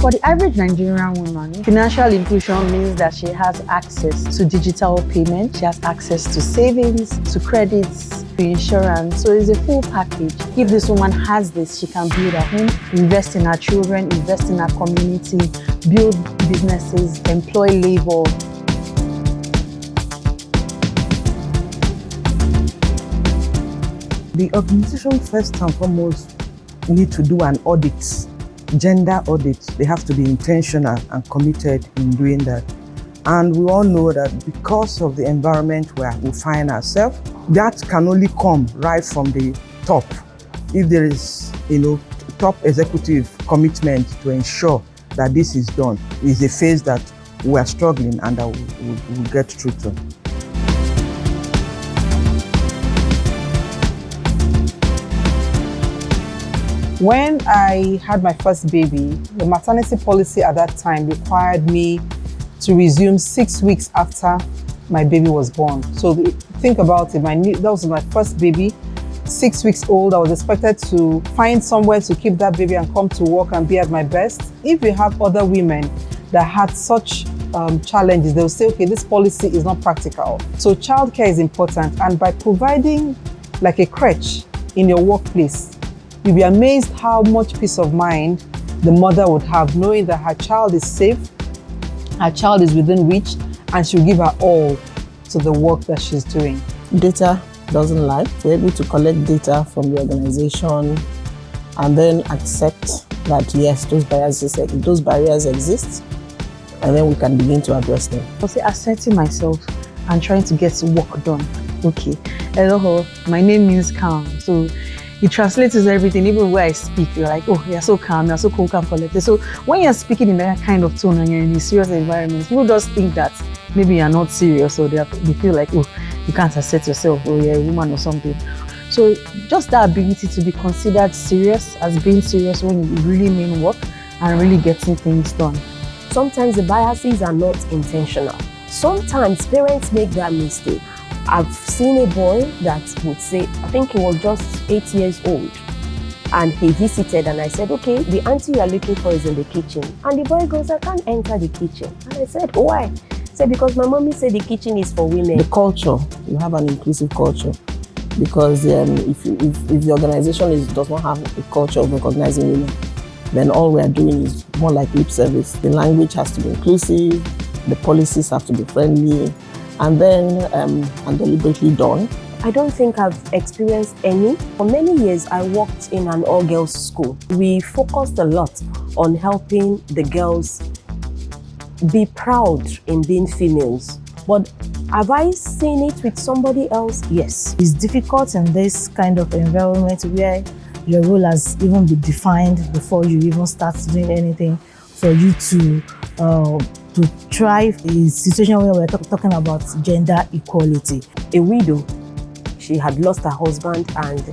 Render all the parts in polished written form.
For the average Nigerian woman, financial inclusion means that she has access to digital payment, she has access to savings, to credits, to insurance. So it's a full package. If this woman has this, she can build a home, invest in her children, invest in her community, build businesses, employ labor. The organization first and foremost need to do an audit, gender audit. They have to be intentional and committed in doing that. And we all know that because of the environment where we find ourselves, that can only come right from the top. If there is, top executive commitment to ensure that this is done, it's a phase that we are struggling and that we'll get through to. When I had my first baby, the maternity policy at that time required me to resume 6 weeks after my baby was born. So think about it, that was my first baby, 6 weeks old. I was expected to find somewhere to keep that baby and come to work and be at my best. If you have other women that had such challenges, they'll say, okay, this policy is not practical. So childcare is important, and by providing like a crèche in your workplace, you'll be amazed how much peace of mind the mother would have, knowing that her child is safe, her child is within reach, and she'll give her all to the work that she's doing. Data doesn't lie. We're able to collect data from the organization and then accept that yes, those barriers exist, and then we can begin to address them. I'll say asserting myself and trying to get work done. Okay, hello, my name means calm. So it translates to everything. Even where I speak, you're like, oh, you're so calm, you're so cool, calm, collected. So when you're speaking in that kind of tone and you're in a serious environment, people just think that maybe you're not serious, or they feel like, oh, you can't assert yourself, or you're a woman or something. So just that ability to be considered serious as being serious when you really mean work and really getting things done. Sometimes the biases are not intentional. Sometimes parents make that mistake. I've seen a boy that would say, I think he was just 8 years old, and he visited, and I said, okay, the auntie you are looking for is in the kitchen. And the boy goes, I can't enter the kitchen. And I said, why? He said, because my mommy said the kitchen is for women. The culture, you have an inclusive culture, because if the organization does not have a culture of recognizing women, then all we are doing is more like lip service. The language has to be inclusive, the policies have to be friendly, and then and deliberately done. I don't think I've experienced any. For many years, I worked in an all-girls school. We focused a lot on helping the girls be proud in being females. But have I seen it with somebody else? Yes. It's difficult in this kind of environment where your role has even been defined before you even start doing anything, for you to thrive in a situation where we're talking about gender equality. A widow, she had lost her husband and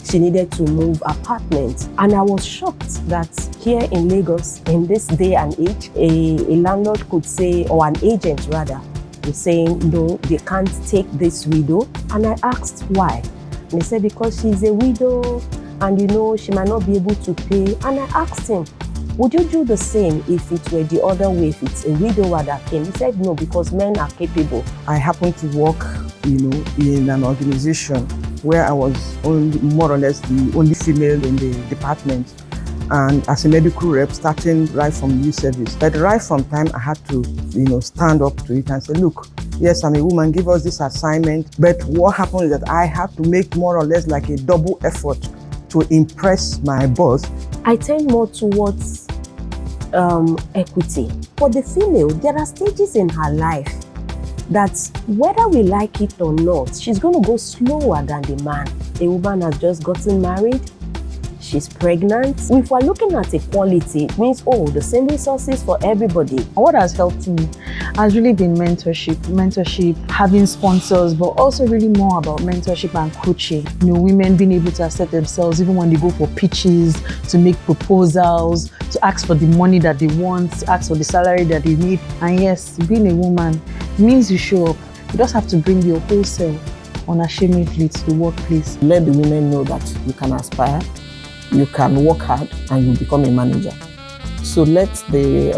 she needed to move apartment. And I was shocked that here in Lagos, in this day and age, a landlord could say, or an agent rather, was saying, no, they can't take this widow. And I asked why. And they said, because she's a widow and she might not be able to pay. And I asked him, would you do the same if it were the other way, if it's a widower that came? He said no, because men are capable. I happened to work, in an organization where I was more or less the only female in the department, and as a medical rep, starting right from new service. But right from time, I had to, stand up to it and say, look, yes, I'm a woman, give us this assignment. But what happened is that I had to make more or less like a double effort to impress my boss. I tend more towards equity. For the female, there are stages in her life that whether we like it or not, she's going to go slower than the man. A woman has just gotten married, she's pregnant. If we're looking at equality, it means, the same resources for everybody. What has helped me has really been mentorship, having sponsors, but also really more about mentorship and coaching. Women being able to assert themselves even when they go for pitches, to make proposals, to ask for the money that they want, to ask for the salary that they need. And yes, being a woman means you show up. You just have to bring your whole self unashamedly to the workplace. Let the women know that you can aspire, you can work hard, and you become a manager. So let the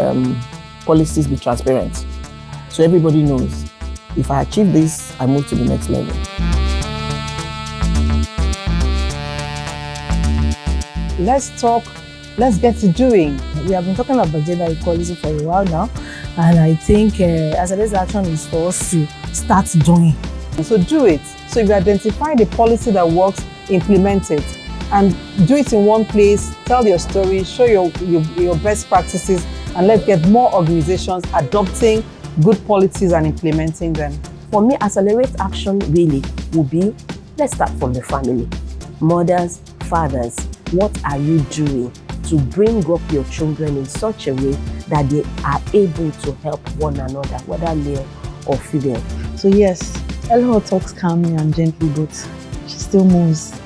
policies be transparent. So everybody knows, if I achieve this, I move to the next level. Let's get to doing. We have been talking about gender equality for a while now, and I think as a this action is for us to start doing. So do it. So if you identify the policy that works, implement it. And do it in one place, tell your story, show your best practices, and let's get more organizations adopting good policies and implementing them. For me, accelerate action really will be, let's start from the family. Mothers, fathers, what are you doing to bring up your children in such a way that they are able to help one another, whether male or female? So yes, Elho talks calmly and gently, but she still moves